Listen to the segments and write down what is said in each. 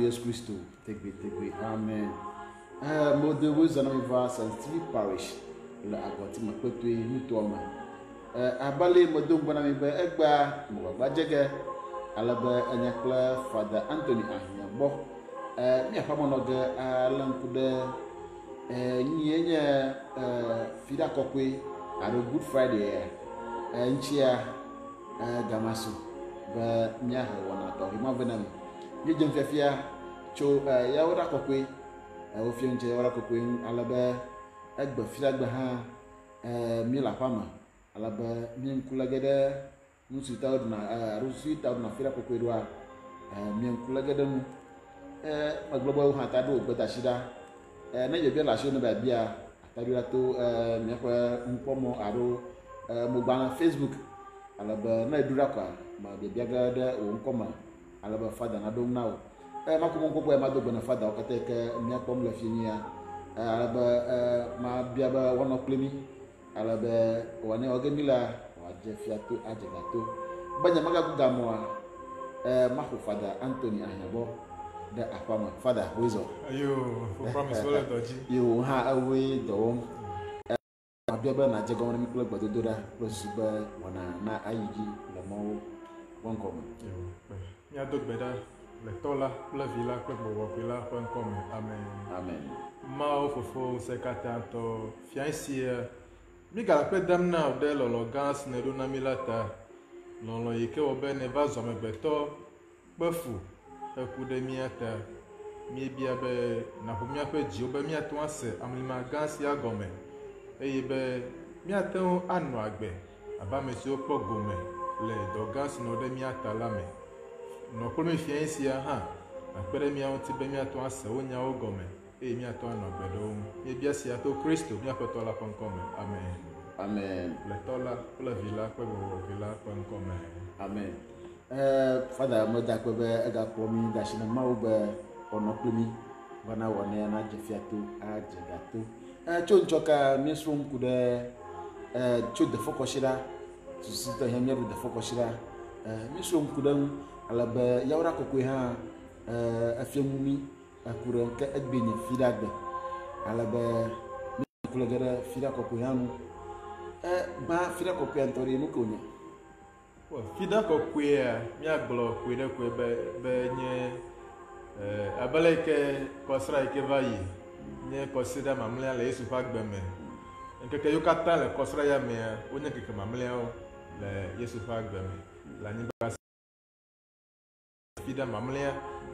Yesu Kristo tegbe amen. Mode wo zana va St. Stephen Parish la agoti mapeto nuto ma. Abale modo mbona mi be egba mo gba jege alabe enyakla Father Anthony Ahiabo. Mi afa monoge alankude nyenye fida kokwe aro Good Friday nchia gamaso ba nyaha wana to hima venam ni jemfefia cho ya wora kokwe o fienje wora kokwe alabe egba fida gba ha mi la pama alabe mi nkulagede nsuta odna rusuta odna fida kokwe doa mi nkulagede mu maglobo ha ta do gbeta shida na je bia la sho no ba bia atadura to mi kwa mpomo aro mo gba Facebook alaba na edura kwa ma de biaga de o nkoma alaba Father na dom nawo makomo nkoko ma do bona Father o kateke mi akpom la finia alaba ma biaba wono plemi alaba wane ogemila waje fiato ajegato banya maga gugamwa ma ko Father Anthony Ahiabo de apama Father wezo ayo for promise wala doji yo ha awe do abiaba na je gomna mi kula gbadodora plus ba wana na ayiji le mo wonko mi adok beda le tola la villa ko bo villa wonko amen amen ma ofofo sekatanto fiancia mi gala pe damna de lolo gas ne do na milata lolo yike obe ne va zo mebeto befu ekude miata mi bia be na ho mi ape ji obe mi ato ase amlima gas ya gome be miatão anu agbe aba mesi opo gome le dogas no de miata lame no ko mi fiansia ha apere mi awon ti be miato ase onya ogome miato anu agbe do e bia si ato Kristo mi apeto la konkome amen amen le tola la villa ko bo villa konkome amen Father mo da ko be ga promi da shina ma obe ono plumi bana wona na jefiato a jegato chonchoka misrum kude chod de fokoshira susita hemyeru de fokoshira misrum kudan alaba yawra kokwe ha afemumi akuran ka adbenya fidagbe alaba kulagara fida kokwe hanu ba fida kokwe antori mukonya wa fida kokwe mi aglo kwede kwe be nye abaleke kosra ke vayi nye consider mamlia le Yesu fa gbeme nkeke yo kata le kosra ya me onye keke mamlia o le Yesu fa gbeme la ni ba fida mamlia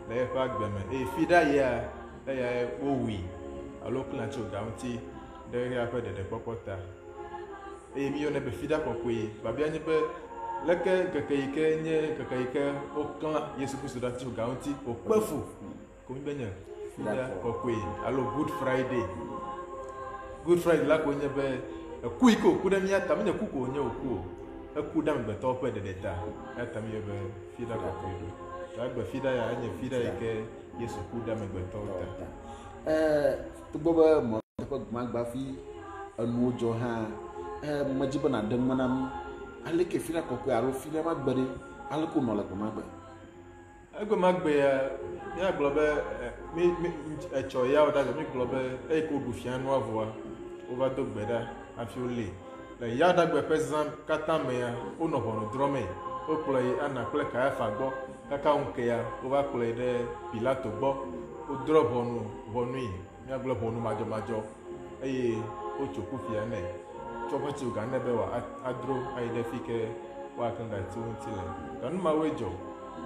le fa gbeme fida ya owi alo kla cho gaunti de ya pe de popota mi yo ne be fida kokwe ba bia ni be leke keke ike nye keke ike o kan Yesu Kristo da cho gaunti o pefu ko mi benya fida kokwe alo Good Friday la ko nye be ku iko ku da mi ata me ku ko nye oku ku da me beto pe de deta ata mi be fida kokwe do la gbe fida ya nye fida ike Yesu ku da me beto ta to boba mo ko magba fi anu ojo ha majiba na dan manam aleke fida kokwe aro fida magbere aleko no la ko magba ego magbe ya mi aglobe mi echo ya oda mi globe e ko gufia no avoa over do gbeda afi ole le ya da gbe president kata me ya ono hono drome o play ana play ka fa gbo kaka unke ya over play de Pilato gbo o drop honu yi mi aglobe honu majo o choku fi ane chopo ti uga nebe wa adro aide fike wa kan da ti won tile kan ma wejo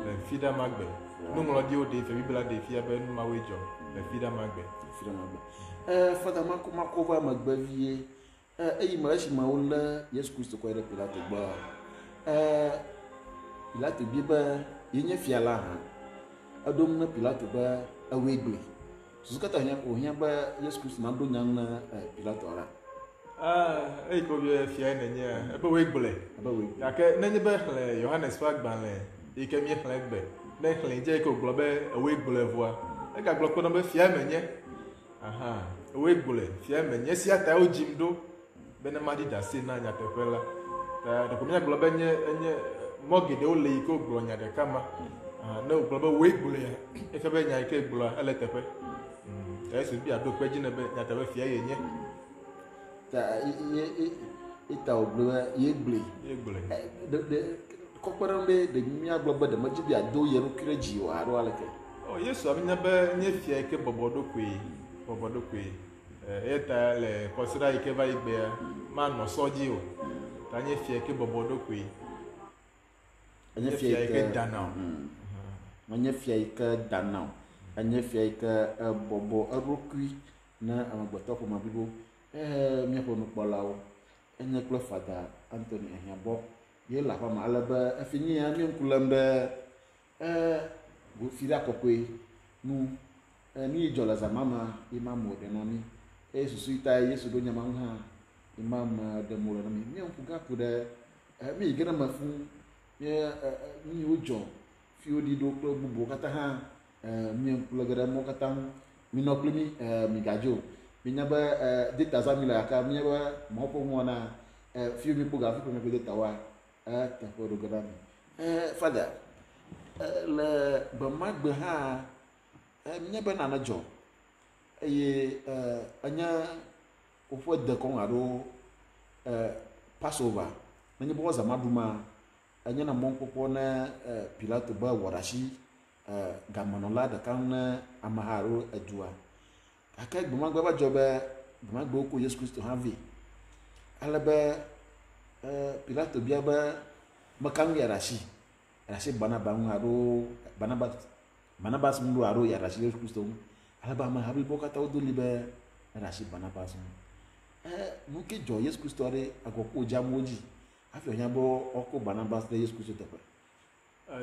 le fida magbe no mo di o de fe bibla de fi abe no ma wejo le fida magbe Father mako va magbe vie ma shi ma wala Yesu Kristo ko ere Pilato gba Pilato bi ba yenye fiala ha adom na Pilato ba awegbe sukata nya ko nya ba Yesu Kristo na do nyang na Pilato ara ko bi fia nenye ebe wegbele ya ke nenye be le Johannes Fagbanle ike mi xlegbe ne xle je ko globe wegbele voa e ga glo ko no be fia menye wegbele fia menye si ata o jimdo be na madi da se na nya tepela ta de ko mi globe nye mogede o le iko glo nya de kama ne wogblɔ be woe gblɔ ya efe be nya yi ke gblɔa ele teƒe esi bi aɖo kpe dzi ne be nyateƒe fia ye nye ta ita wogblɔ ye gblɔe kɔkpe ɖe be ɖe míagblɔ be ɖe medzi bi ado ye ɖokui ɖe dzi o alo aleke Yesu abinya be nye fia yi ke bɔbɔ ɖokui eta le kɔsiɖa yi ke va yi gbea manɔ sɔ dzi o ta nye fia yi ke bɔbɔ ɖokui nye fia yi ke dana o menye fia yi ke dana o enye fia yi ke bɔbɔ eɖokui na amegbetɔ ƒome blibo míaƒe nukpɔlawo enye kple fada Anthony Ehiabɔ ye le aƒe me ale be efi nyi ya mi ŋku lém ɖe fiɖa kɔkɔe nu nu yi dzɔ le zama me imam ɖe na mi eye susu ta Yesu ɖo nyama ŋu hã imam ɖe mo le na mi mi ŋku gaku ɖe mi yi ge ɖe me fũu nu yiwo dzɔ fi wo ɖi ɖo kple bubuwo katã hã mi ŋku le ge ɖe mɔ katã ŋu mi nɔ kpli mi mi gadzo mi nya be data za mi le aka mi nya be mɔ ƒe ŋua na fi mi kpo gafi ƒe mi ƒe data wa teƒe ɖo ge ɖa mi fada le gbemagbe hã mi nya be nane dzɔ eye enye woƒe dekɔnu alo Passover nenye be zama ɖu ma enye na mɔkpɔkpɔ ne Pilato be wɔ ɖe asi gamenɔla ɖeka ŋu ne ameha alo edua gake gbemagbe va dzɔ be gbemagbewo ko Yesu Kristo hã vɛ ale be Pilato bia be meka ŋu ya ɖe asi Barnaba ŋu alo Barnabas ŋu alo ya ɖe asi Yesu Kristo ŋu ale be ameha blibo katã wodo li be eɖe asi Barnabas ŋu nu ke dzɔ Yesu Kristo ɖe agɔkpo dzamewo dzi hafi wònya be woakɔ Barnabas ɖe Yesu Kristo teƒe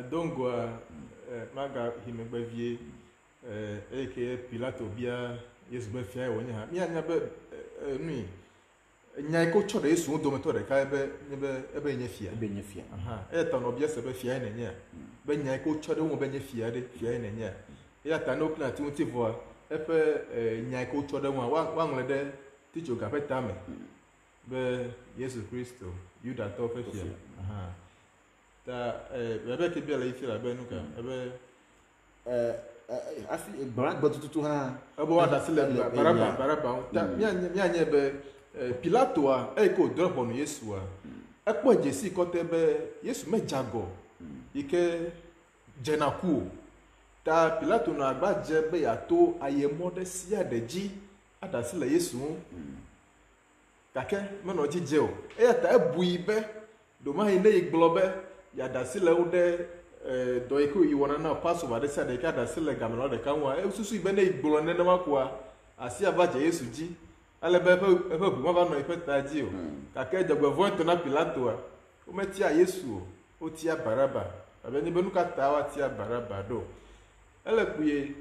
dongoa maga yi megbe vie eye ke Pilato bia Yesu be fia wònye hã mianya be nui nya yi ke wotsɔ ɖe Yesu ŋu dometɔ ɖeka ebe nye fia eya ta nɔ bia se be fia ye nenye be nya yi ke wotsɔ ɖe wo be nye fia ye nenye eya ta ne wokle ati ŋuti vɔa eƒe nya yi ke wotsɔ ɖe ŋua woaŋlɔe ɖe titsoga ƒe tame be Yesu Kristo Yudatɔwo ƒe fia ta ebe ke bia le ifi la be nu ka ebe afi gbemagbe tututu hã ebe woaɖe asi le Baraba ŋu ta mianye be Pilatoa eyi ke wòdrɔ̃ ʋɔnu Yesua ekpɔ dzesi kɔtɛ be Yesu medze agɔ yi ke dzena ku o ta Pilato nɔ agba dze be yeato ayemɔ ɖe sia ɖe dzi aɖe asi le Yesu ŋu gake menɔ dzi dze o eya ta ebui be ɖomahi ne yi gblɔ be yeaɖe asi le wo ɖe dɔ yi ke yi wɔna na Passover ɖe sia ɖe yi ke aɖe asi le gamenɔla ɖeka ŋua esusu be ne yi gblɔ nenema koa asi ava dze Yesu dzi ale be eƒe ʋu mava nɔ yiƒe ta dzi o gake dzɔgbevɔ̃e tɔ na Pilatoa wometia Yesu o wotia Baraba abe nye be nu ka ta woatia Baraba ɖo ele kpuie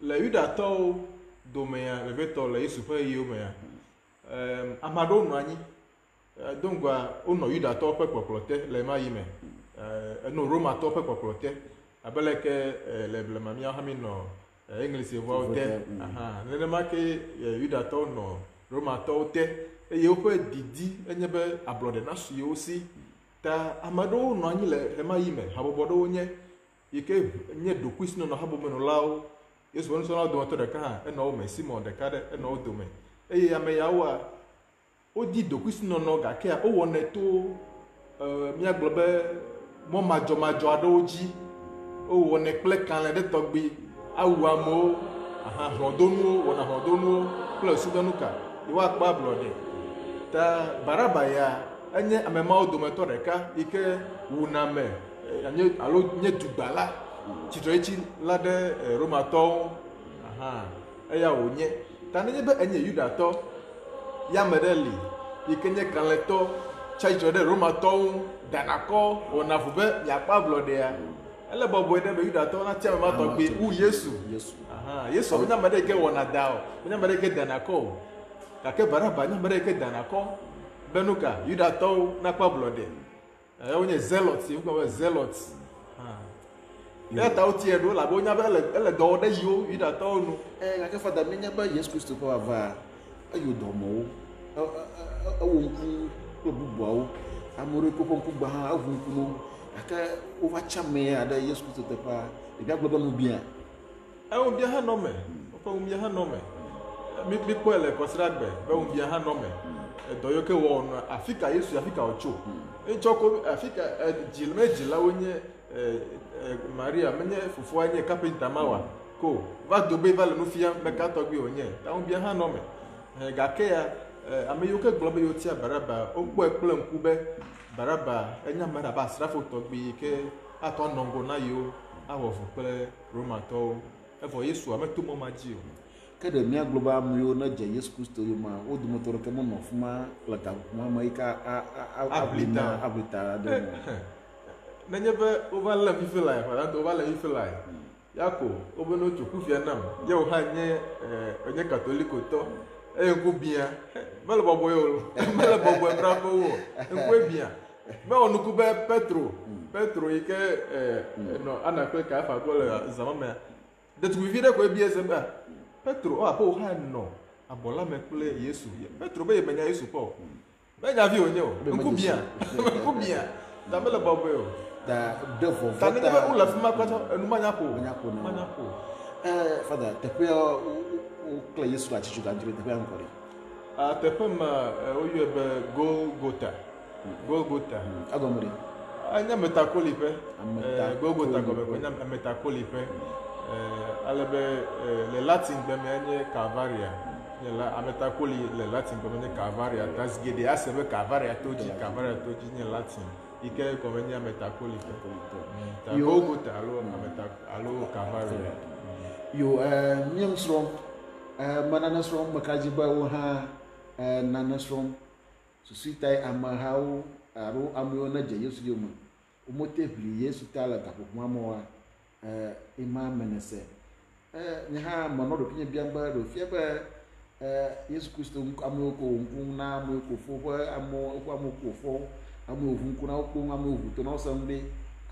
le Yudatɔwo domea vevetɔ le Yesu ƒe ɣeyiwo mea ame aɖewo nɔ anyi dongoa wonɔ Yudatɔwo ƒe kpɔkplɔ te le ema yi me enɔ Romatɔwo ƒe kpɔkplɔ te abe leke le blema míawo hã mi nɔ Englisevɔwo te nenema ke Yudatɔwo nɔ Romatɔwo te eye woƒe didi enye be ablɔɖe nasu yewo si ta ame aɖewo nɔ anyi le ema yi me habɔbɔ ɖewo nye yi ke nye ɖokuisinɔnɔ habɔmenɔlawo Yesu ƒe nusrɔ̃lawo dometɔ ɖeka hã enɔ wo me Simon ɖeka ɖe enɔ wo dome eye ame yawoa wodi ɖokuisinɔnɔ gakea wowɔnɛ to míagblɔ be mɔ madzɔmadzɔ aɖewo dzi wowɔnɛ kple kalẽ ɖe tɔgbi awu amewo hlɔdonuwo wɔna hlɔdonuwo kple sudɔnuka yewoakpɔ ablɔɖe ta Baraba ya enye ame mawo dometɔ ɖeka yi ke wuna ame alo nye dugbala tsitrɔetsi la ɖe Romatɔwo eya wònye ta nenye be enye Yudatɔ yame ɖe li yi ke nye kalẽtɔ tsitre ɖe Romatɔwo danakɔ wɔna ʋu be miakpɔ ablɔɖea ele bɔbɔe ɖe be Yudatɔwo natia ame ma tɔgbi wu Yesu Yesu menye ame ɖe yi ke wɔna da o menye ame ɖe yi ke danakɔ o gake Baraba nye ame ɖe yi ke danakɔ be nu ka Yudatɔwo nakpɔ ablɔɖe wonye zealot wogblɔ be zealot eya ta wotie ɖo labe wonya be ele dɔ wɔ ɖe yiwo Yudatɔwo nu gake fada mi nya be Yesu Kristo ƒe vava eyo dɔmɔwo ewɔ ŋku kple bubuawo ame ɖewo ƒe ŋku gba hã eʋu ŋku no aka over chame ada Yesu Kristo te pa e bia global no bia o bia ha no me o bia ha no me mi ko ele consider gbe be o bia ha no me do yo ke wo no Africa Yesu Africa ocho e choko Africa jilmejila wonye Maria menye fufu anye carpenter mawa ko va dobe va le no fia me ka to gbe onye ta o bia ha no me ga ke ya ame yo ke global yo tia baraba o gbo ekple nkube baraba enya mara ba srafo to gbe ke ato nongo na yo awo fu pele Roma to e fo Yesu ame to mo maji o kada mia global mu na je Yesu Kristo yo ma o du motor ke mo no fuma la ka mo mai ka ablita de na nyebe over la vi feel like para to over la vi feel like yako obo no chuku fia nam ye o ha nye onye katoliko to enku bia mele bobo yo mele bobo bravo wo enku bia me onuku be Petro ike no ana kwe ka fa go le zamama de tu vivre ko bia se ba Petro o apo ha no abola me kule Yesu Petro be menya Yesu po be nya vi onye o enku bia da mele bobo yo da devil ta ni be ula fuma kwato enu manya ko father te pe o kle Yesu la chichu ga jire te pe ankore te pe ma o yo be Golgotha agomri anya metakoli pe Golgotha gobe ko nya metakoli pe alebe le Latin be me anye Calvaria la ametakoli le Latin be me Calvaria tasgede asebe Calvaria toji nye Latin ike ko me nya metakoli pe Golgotha alo Calvaria yo nyamsro mananasro makaji ba wo ha nanasro susitai amahau aro amyo na je Yesu yoma umote bli Yesu tala ka pokuma mo ima menese nya mono do kinya biamba do fia ba Yesu Kristo amyo ko na amyo ko fo amyo ko fo amyo ovu ko na ko amyo ovu to na sambe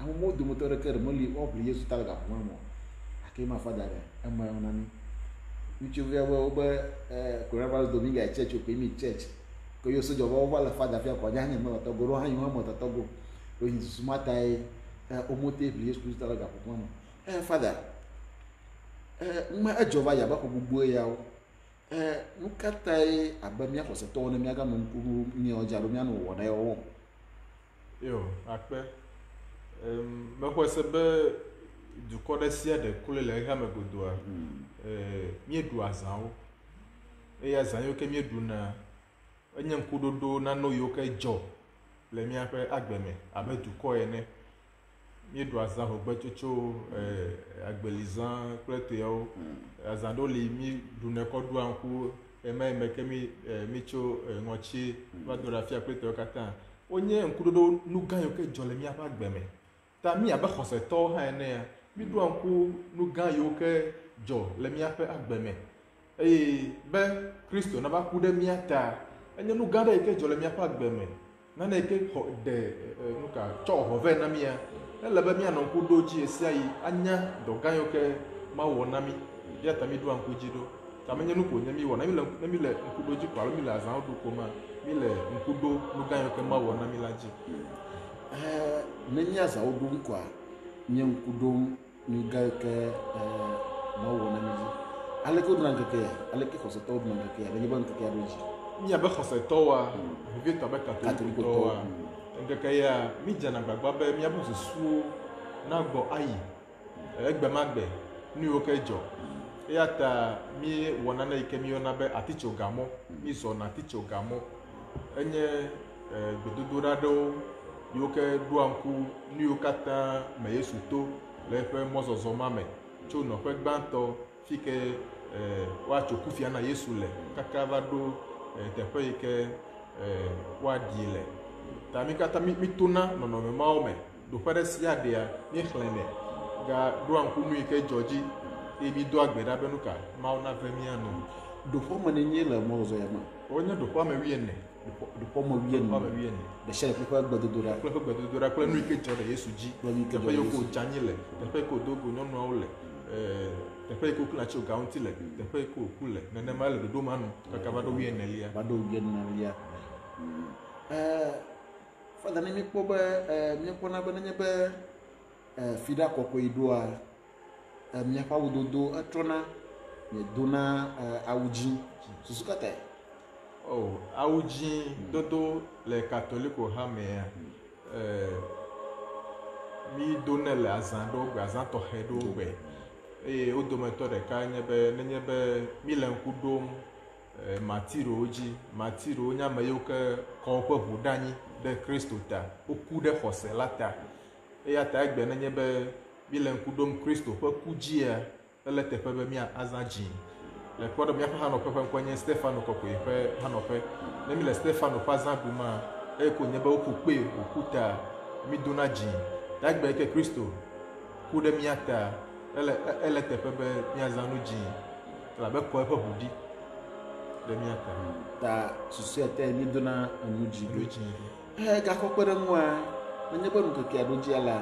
amyo modu motore kere moli obli Yesu tala ka pokuma mo akema fadare amma yonani uche vya ba Cornelius Dominga church ko mi church ko yo so jowo wala fada fia ko janye mo to goro han yo mo to go lo yin sumata o mote bli Yesu Kristo la ga ko mo fada ma ajova ya ba ko gbugbo ya o nukata abamia ko se to na mi aga no nkuru ni oja ro mi anu wo na yo akpe me ko se be du kodesia de kule le ha me godoa mi du azan o ya zan yo ke mi du na enye nkudodo na no yo ke jo le mi ape agbeme abedu ko ene mi do azan ho gbechocho agbelizan plete o azan do le mi du ne ko du anku eme ke mi cho ngochi ba do rafia plete o kata onye nkudodo nu gan yo ke jo le mi ape agbeme ta mi abe khose to ha ene ya mi do anku nu gan yo ke jo le mi ape agbeme be Kristo na ba ku de mi ata enye nu ganda ike jole mi apa gbeme na na ike de nuka cho ho ve na mi ya elebe mi anon ku doji esi ayi anya do ganyo ke ma wo na mi ya ta mi do anku jido ta menye nu ko nya mi wo na mi le nku doji kwa mi la zan do ko ma mi le nku do nu ganyo ke ma wo na mi la ji nenya za odu kwa nye nku do nu ganyo ke ma wo na mi ji aleko do na ke aleko ko se to do na ke le ban ke aroji mi abe khose towa vivi to be katoliko towa ngeke ya mi jana gbagba be mi abu susu na gbo ayi egbe magbe ni o ke jo ya ta mi wona na ike mi ona be aticho gamo mi so na aticho gamo enye gbedudura do yo ke duanku ni o kata me Yesu to le fe mozozo mame cho no pe gbanto fike wa chokufia na Yesu le kakava do teƒe yi ke woaɖi le ta mi katã mi tona nɔnɔme mawo me ɖoƒe ɖe sia ɖea mi xlẽnɛ ga ɖo ŋku nu yi ke dzɔ dzi eye mi do agbe ɖa be nu ka mawo na ve mianɔ ɖoƒe me ne nye le mɔzɔzɔ ya ma wonye ɖoƒe me 14 ɖoƒe me 14 de sia ƒe gbedodoɖa kple ƒe gbedodoɖa kple nu yi ke dzɔ ɖe Yesu dzi teƒe yi ko dzanyi le teƒe yi ko dogo nyɔnuawo le teƒe yi ko kula tso ga ŋuti le teƒe yi ko ku le nenema le ɖoɖo ma nu kaka va ɖo 14 va ɖo 14 fada ne mi kpɔ be mi kpɔ na be nenye be fi ɖa kɔkɔe ɖoa miaƒe awudodo etrɔna miedona awu dzĩ susu katae. Oh, awu dzĩ dodo le katoliko ha mea mi dona le azã ɖewo gbe azã tɔxɛ ɖewo gbe eye wo dometɔ ɖeka nye be nenye be mi le ŋku ɖom matirowo dzi matirowo nye ame yiwo ke kɔ woƒe ʋu ɖe anyi ɖe Kristo ta woku ɖe xɔse la ta eya ta egbe nenye be mi le ŋku ɖom Kristo ƒe ku dzia ele teƒe be mi azã dzĩ le kpɔ ɖe miaƒe hanɔƒe ƒe ŋkɔe nye Stefano kɔkɔe ƒe hanɔƒe ne mi le Stefano ƒe azã ɖuma eye ko nye be woƒu kpe woku ta mi dona dzĩ ta egbe yi ke Kristo ku ɖe mia ta ele teƒe be miazã nu dzĩ elabe kɔ eƒe ʋu ɖi ɖe mia ta susua te mi dona enu dzĩ gakɔ kpe ɖe ŋua nenye be nukekea ɖo dzia la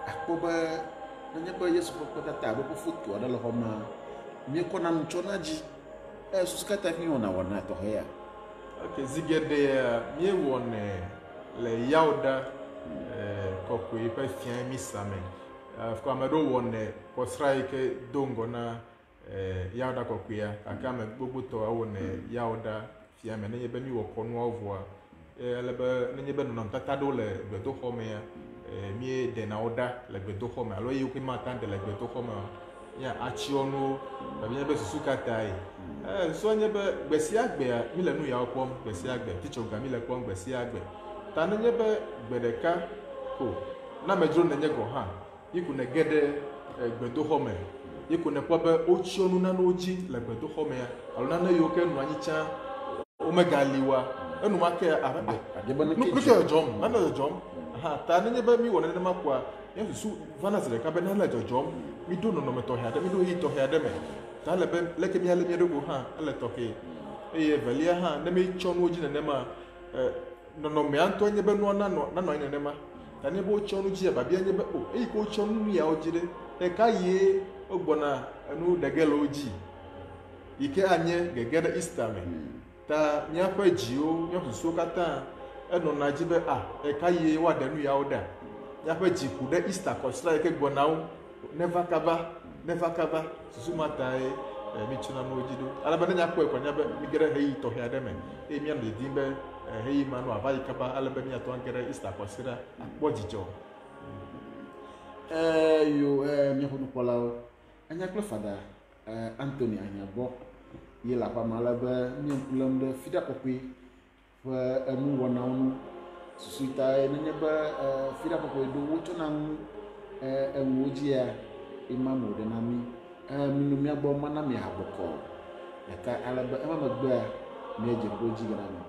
akpɔ be nenye be Yesu ƒe kpetata alo ƒe foto aɖe le xɔ me mi kɔna nu tsɔna dzi susu katã fi wɔna wɔna tɔxɛ ya. Ok, zi geɖea mi wɔnɛ le Yawuda kɔkɔe ƒe fia misa me ko ame ɖewo wɔnɛ kɔsra yi ke do ŋgɔ na Yawuda kɔkɔea gake ame gbogbotɔ wɔnɛ Yawuda fia me nenye be mi wɔ kɔnuawo vɔa ele be nenye be nɔnɔmetata ɖewo le gbedoxɔ mea mi ɖena wo ɖa le gbedoxɔ me alo yiwo ke mata ɖe le gbedoxɔ me ya atsyɔnuwo babia be susu katae so nye be gbe sia gbea mi le nu yawo kpɔm gbe sia gbe titsoga mi le kpɔm gbe sia gbe ta nenye be gbe ɖeka ko na amedzro nenye gɔ hã yi ko ne ge ɖe gbedoxɔ me yi ko ne kpɔ be wotsyɔ nu nanewo dzi le gbedoxɔ mea alo nane yiwo ke nɔ anyi tsã womegali wa enumake nuke dzɔdzɔm nane dzɔdzɔm ta nenye be mi wɔ nenema koa ya susu vana zi ɖeka be ne le dzɔdzɔm mi do nɔnɔme tɔxɛ aɖe mi do ɣi tɔxɛ aɖe me ta le be leke mi ale mia ɖogo hã ele tɔxɛ eye velia hã ne mi tsɔ nuwo dzi nenema nɔnɔmea ŋutɔ nye be nua nanɔ anyi nenema ta ne be wotsɔ nu dzia babia nye be o eyi ke wotsɔ nu yawo dzi ɖe ɖeka yie wogbɔna enu ɖege le wo dzi yi ke anye gege ɖe Easter me ta míaƒe dziwo míaƒe susuwo katã enɔna dzi be ɖeka yie woaɖe nu yawo ɖa míaƒe dzi ku ɖe Easter kɔsra yi ke gbɔnawo neva kava susu ma tae mi tsɔna nuwo dzi ɖo alebe ne nyakpɔe kɔ nya be mi ge ɖe heyi tɔxɛ aɖe me eye míanɔ didim be heyi ma no ava yi kaba alebe míatɔ age ɖe Easter kɔsra akpɔ dzidzɔ. Yo míaƒe nukpɔlawo anya kple fada Anthony Anyabɔ yi le aƒe me alebe mi ŋku lém ɖe fi ɖa kɔkɔe ƒe enu wɔnawo nu susu tae nenye be fi ɖa kɔkɔe ɖo wotsɔna nu eŋuwo dzia ima mo ɖe na mi nu mia gbɔ mana mi habɔkɔ gake alebe ema megbea miedze kpo dzi gana me.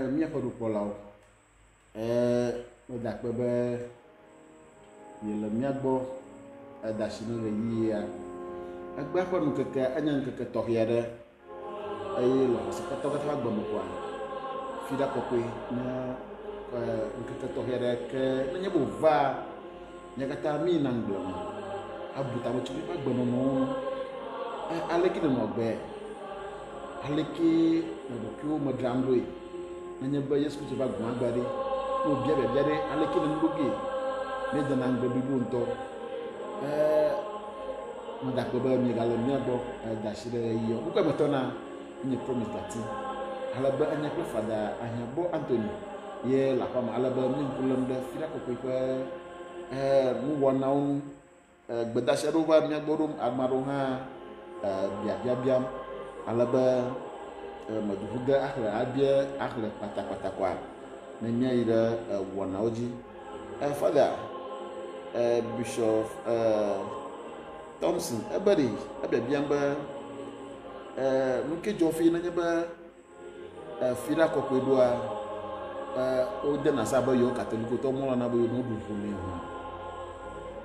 míaƒe ɖukpɔlawo meda akpe be yele mía gbɔ eda asi ne ɣeyiɣia egbea ƒe nukeke enye ŋkeke tɔxɛ aɖe eye le xɔsekɔtɔ katã gbeme koa fiɖa kɔkɔe nye ŋkeke tɔxɛ aɖe ke nenye be wòva mía katã mí yina ŋgble me abu tame tso míƒe agbenɔnɔwo aleke nenɔ gbe aleke ne ɖokuiwo me dzram ɖoe nenye be Yesu Kristo va gbɔn agba ɖe ne wòbia biabia ɖe aleke ne nuɖoge míedena ŋgbe blibo ŋutɔ meda akpe be miegale mía gbɔ da asi ɖe ɣeyiɣi wokɔe metɔna nye promise gati ale be enye kple fada Ahiãgbɔ Anthony ye le aƒea me ale be mí ŋku lém ɖe fiɖa kɔkɔe ƒe nuwɔnawo ŋu gbedasi aɖewo va mía gbɔ ɖom ame aɖewo hã biabiam ale be meduƒu ge axlẽ kpatakpata koa ne míayi ɖe wɔnawo dzi fada Bishop Thompson ebeɖi ebiabiam be nu ke dzɔ fi nenye be fiɖa kɔkɔe ɖoa wode na sa be yewo katolikotɔ mlɔna be yewo ɖu ʋu nɛ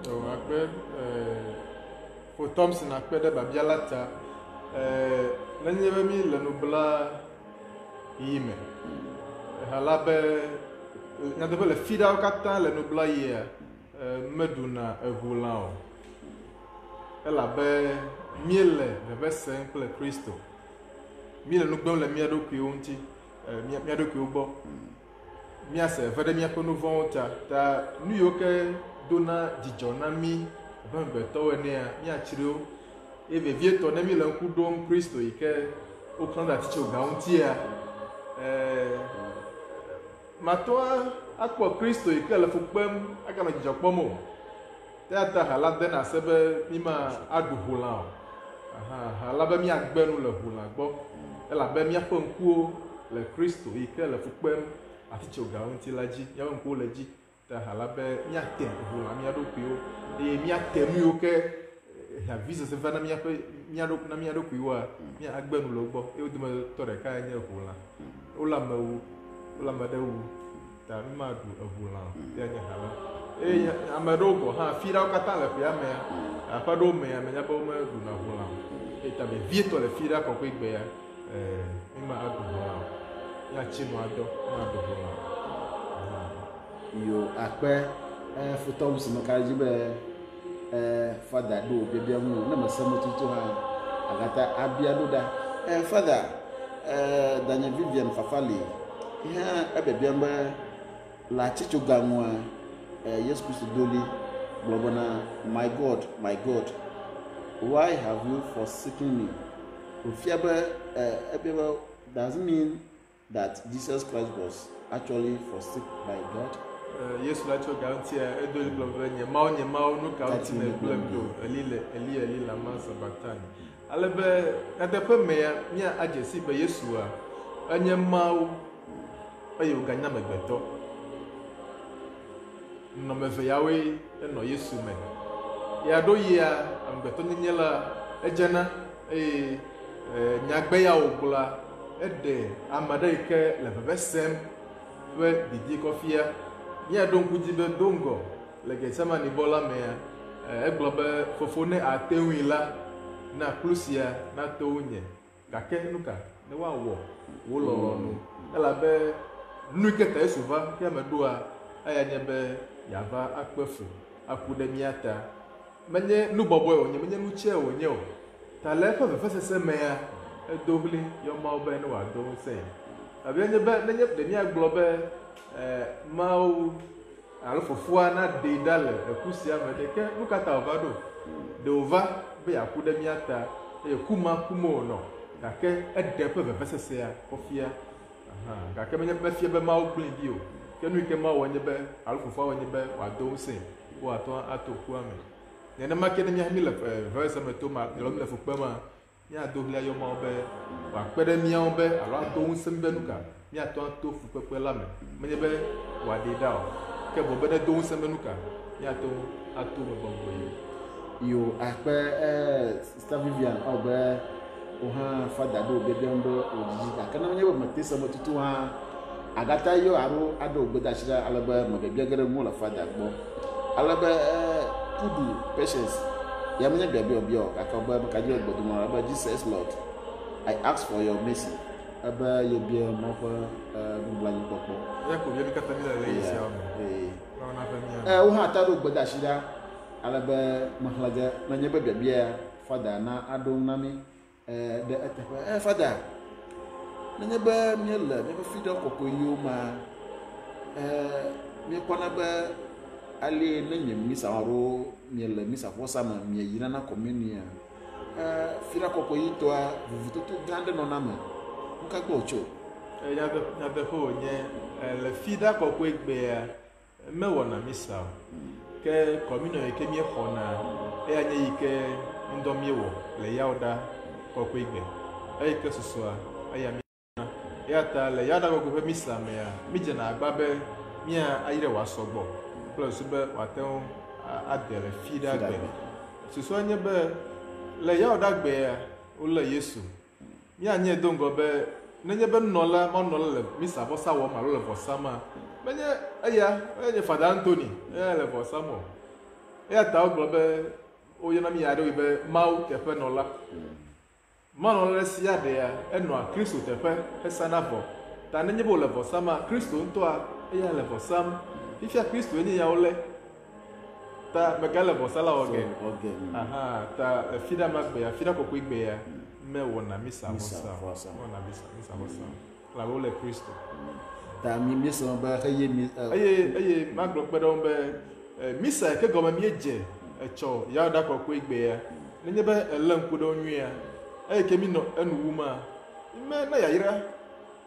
o akpe fo Thompson akpe ɖe babia la ta nenye be mi le nubla yi me hala be nyateƒe le fiɖawo katã le nubla yia meɖuna eʋu la o elabe míele veve sem kple Kristo míele nu gbem le mía ɖokuiwo ŋuti mía ɖokuiwo gbɔ míase ve ɖe míaƒe nu vɔ̃wo ta nu yiwo ke dona dzidzɔ na mí abe amegbetɔwo enea míatsriwo eye vevietɔ ne mi le ŋku ɖom Kristo yi ke woklã ɖe atitsoga ŋutia matɔ akpɔ Kristo yi ke le fu kpem aganɔ dzidzɔ kpɔm o ta hala de na se be mi ma aɖu ʋu la o hala be míagbe nu le ʋu la gbɔ elabe míaƒe ŋkuwo le Kristo yi ke le fu kpem atitsoga ŋuti la dzi míaƒe ŋkuwo le dzi ta hala be míate ʋu la mía ɖokuiwo eye míate nu yiwo ke avi sese va na mía ɖokuiwoa míagbe nu le wo gbɔ eye wo dometɔ ɖeka nye ʋu la wole ame ɖe wu ta mi ma ɖu eʋu la ya nye hala eye ame ɖewo gɔ hã fiɖawo katã le ƒea mea aƒe ɖewo mea menya be womeɖuna ʋu la o eye ta vevietɔ le fiɖa kɔkɔe gbea mi ma aɖu ʋu la o míatsi nu adɔ ma aɖu ʋu la o yo akpe futɔ si me ka dzi be fada ɖo biabia ŋu ne mese metutu hã agata abia ɖo ɖa fada Daniel Vivian Fafali hã ebiabiam be le atitsoga ŋua Yesu Kristo doli gblɔ bena my God why have you forsaken me ofia be ebia be does it mean that Jesus Christ was actually forsaken by God Yesu la tso garantia edoli gblɔ be nye mawo nu ka ŋuti me gblẽm ɖo Eli lama sabachthani ale be nyateƒe mea mía adze si be Yesua enye mawo eye wòganye amegbetɔ nɔmeve yawoe enɔ Yesu me ya ɖo yia amegbetɔnyenye la edzena eye nyagbe ya wògblɔa eɖe ame ɖe yi ke le veve sem be didi kɔfia míaɖo ŋku dzi be do ŋgɔ le Getsemani bɔ la mea egblɔ be fofo ne ate ŋui la na kplu sia nato wo nye gake nu ka ne woawɔ wo lɔlɔnu elabe nu yi ke ta Yesu va ke ame ɖoa eya nye be yava akpe fu aku ɖe mía ta menye nu bɔbɔe wònye menye nu tsia wònye o ta le eƒe vevesese mea edo ɣli yɔ Mawu be ne wòado ŋusẽ abe nye be nenye ɖe míagblɔ be Mawu alo fofoa na ɖe ɖa le eku sia me ɖe ke nu ka ta wòva ɖo ɖe wòva be yeaku ɖe mía ta eye kuma wònɔ gake eɖe eƒe vevesesea kɔfia gake menye mefia be Mawu gblẽe ɖi o ke nu yi ke Mawu wɔ nye be alo fofoa wɔ nye be wòado ŋusẽ woatɔ ato kua me nenema ke ne mi le vevesese me to ma mi le fukpe ma míado ɣli ayɔ Mawu be wòakpe ɖe míawo be alo ato ŋusẽ be nu ka míatɔ ato fukpekpe la me menye be wòaɖe ɖa o ke bo be ne do ŋusẽ be nu ka míato ato me bɔbɔ yi yo akpe Sister Vivian wo hã fada ɖo biabiam be wòdzidzi gake ne menye be mete se metutu hã agata yo aro ado gbedashira alebe mabebia gere mu la fada gbo alebe pudu patience yamnya bia bia akaba makaji ogbodumo alebe Jesus Lord, I ask for your mercy aba ye bia mo fa blanyi popo ya ko yebi kata bila le isi awo na na fa mi wo ha ta do gbedashira alebe mahlaga na nyebe bia fada na ado nami de etefa fada nanye ba miele me fida kokko yoma mi kwana ba ale nanye misa ro miele misa fosa ma mi yina na communia fida kokko yito a vuvuto to grande nona ma nka gbo ocho ya de ho nye le fida kokko egbe me wona misa ke communio ke mi hona anye ike ndomi wo le yauda kokko egbe ke susua aya yata le yada go pe misame ya mije na agbabe mia ayire wa sogbo plus be waten adere fida gbe so anye be le yada gbe ya o le Yesu mia nye dongo be nenye be nola ma nola le misa bo sawo ma le bo sama menye aya enye Father Anthony le bo samo yata ogbo be o yena mi yade be mau te pe nola mano le sia de ya eno a Kristo tepe esana vo ta nenye bo le vo sama Kristo nto a ya le vo sam ifia Kristo eni ya ole ta megale vo sala oge aha ta fida magbe ya fida kokko igbe ya me wona misa wona misa la ole Kristo ta mi misa ba haye mi aye maglo pedo be misa ke goma mi eje echo ya da kokko igbe ya nenye be elankudo nwia kemi no enuwuma me na yayira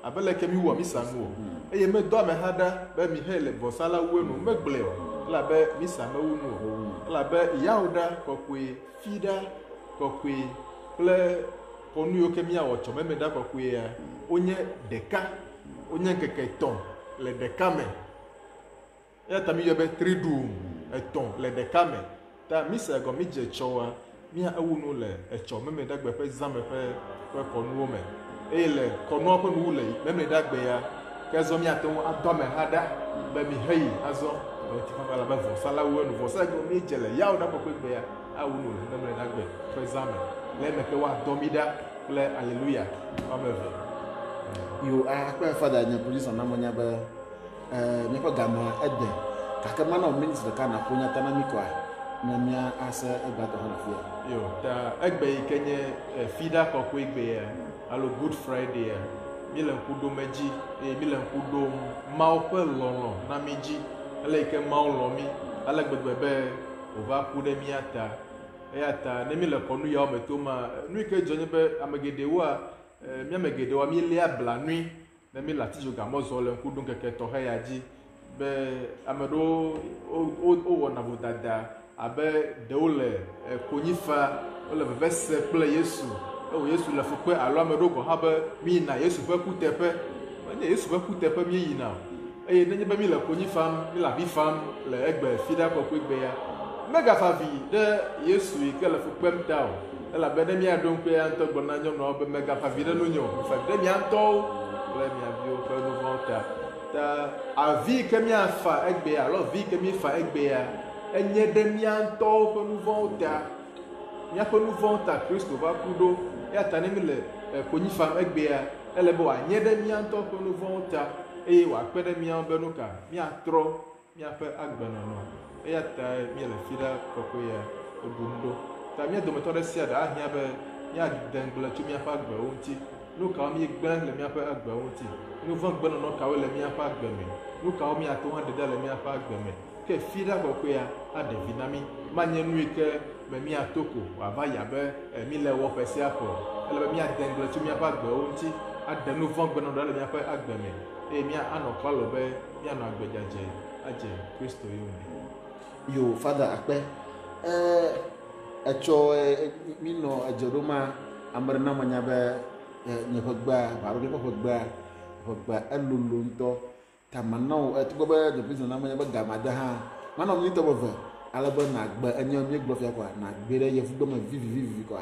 abele kemi wo misa no me do me hada be mi hele bosala wenu me gble la be misa me wunu la be yauda kokwe fida kokwe ple konu yo kemi awo cho me da kokwe ya onye deka onye keke ton le deka me ya tami yo be tridum eton le deka me ta misa go mi je chowa mia awunu le echo meme dagbe pe zame pe konu me le konu pe nu le meme dagbe ya kezo mia to adome hada be mi hei azo o ti fa la be vo sala wo nu vo sa go mi jele ya o da ko pe ya awunu le meme dagbe pe zame le me ke wa domida le hallelujah amen yo a kwa Father nya police na monya be mi ko gama ede kakama na minister kana ponya tanami kwa na mia asa ebato halafia yo ta egbe kenye fida kokko egbe alo Good Friday mile nkudo meji mile nkudo mau pe lono na meji ele ke mau lomi ala gbegbebe ova kude miata eyata ne mile konu ya ometoma nu ke jonye be amegede wa mi amegede wa mi le abla nu ne mi lati joga mozo le nkudo keke to he yaji be amedo o wona bodada abe deole konyifa ole vese ple Yesu Yesu la fukwe alo amedo ko habe mi na Yesu fe kutepe ne Yesu fe kutepe mi yina nenye be mi le konyifa mi la bi fam le egbe fida kokko egbe ya mega favi de Yesu ke le fukwe mtao la be de mi adon pe anto gbona nyo no be mega favi de no nyo fa de mi anto le mi avio pe no volta ta avi ke mi afa egbe ya lo vi ke mi fa egbe ya enye de mianto ko nu volta nya ko nu volta Kristo va kudo ya tani mi le konyifa egbe ya ele bo anye de mianto ko nu volta wa pe de mian be no ka mi atro mi ape agbeno no ya ta mi le fida kokko ya odundo ta mi do metode sia da ahia be ya dengle tu mi afa agbe onti no ka mi gbe le mi afa agbe onti no van gbe no ka we le mi afa agbe me no ka mi ato han de le mi afa agbe me ke fida kokko ya ade vinami manye nu ke me mi atoko ava ya be mi le wo pese apo ele be mi adengle tu mi afa agbe onti ade no van gbe no le mi afa agbe me mi ano klalo be mi ano agbejaje aje Kristo yo Father akpe echo mi no ajoroma amrena manya be nyefagba baro ke fagba elulu nto tamanau etugbe de business na manya be gamada ha mana mi to bove alaba na gba enyo mi glofia kwa na gbere ye fugbo ma vivi kwa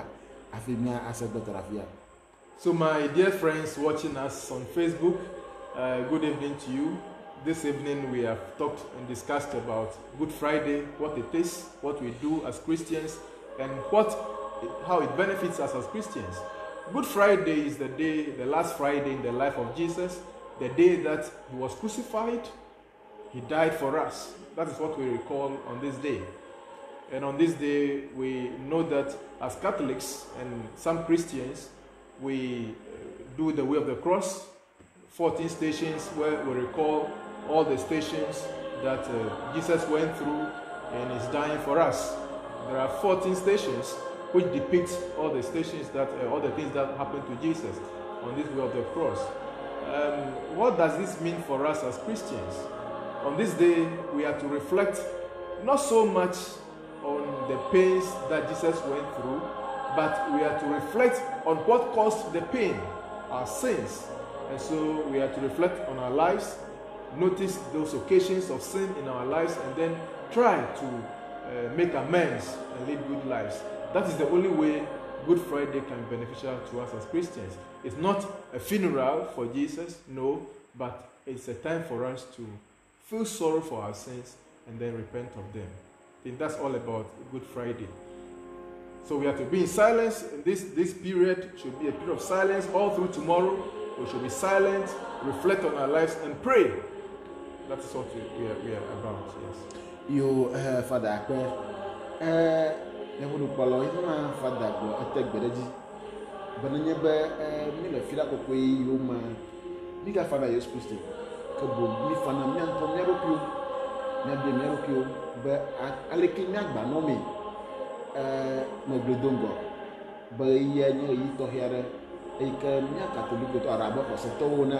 afemia asset better afia. So my dear friends watching us on Facebook Good evening to you. This evening we have talked and discussed about Good Friday, what it is, what we do as Christians, and how it benefits us as Christians. Good Friday is the last Friday in the life of Jesus, the day that he was crucified, he died for us. That is what we recall on this day. And on this day, we know that as Catholics and some Christians, we do the way of the cross, 14 stations where we recall all the stations that Jesus went through and is dying for us. There are 14 stations which depict all the stations all the things that happened to Jesus on this way of the cross. What does this mean for us as Christians? On this day, we are to reflect not so much on the pains that Jesus went through, but we are to reflect on what caused the pain, our sins. And so we are to reflect on our lives, notice those occasions of sin in our lives, and then try to make amends and lead good lives. That is the only way Good Friday can be beneficial to us as Christians. It's not a funeral for Jesus, no, but it's a time for us to feel sorrow for our sins and then repent of them. I think that's all about Good Friday. So we have to be in silence. This period should be a period of silence all through tomorrow. We should be silent, reflect on our lives, and pray. That is what we are about. Yes. You, Father, ne wonu kpalo ina Father go ategbedeji. Bananye be mi le fira kokwe yo ma. Mi ga Father Jesus Christ. Ke bo mi fana mi anto mi aropio. Mi abie mi aropio be aleki mi agba no mi. Me gledongo. Be ye nye yi to hiare. E ke mi katoliko to arabo ko se to na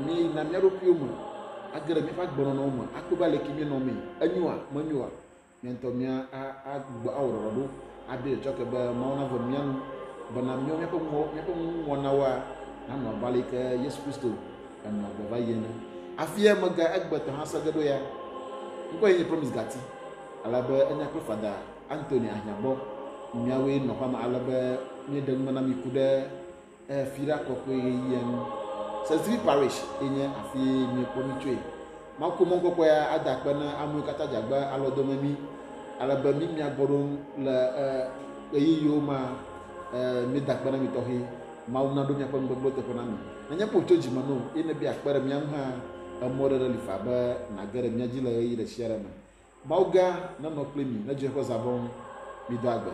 mi na mi aropio mo. Agere mi fa gbono no mo. Akuba leki mi no mi. Anyua, manyua. Miento mia agba awrodo abi choke be mauna vo mian bana mio me ko wona wa na no balike Yesu Kristo na go va yene afia maga agba to hasa gado ya ko yin promise gati alabe enya ko Father Anthony Anyabo miawe no kwa ma alabe mi de mana mi kude fira ko ko yen Sesri parish enye afia mi ko mi twe mako monko ko ya adakpe na amu kata jagba alodomemi alabami mi agboron la eyiyo ma mi dakpe na mi tohi ma una do mi akpa mbogbo te kona mi na nya poto jima no ene bi akpere mi amha amore le fa ba na gere mi ajila yi le shiara ma mauga na no plemi na je ko zabon mi do agbe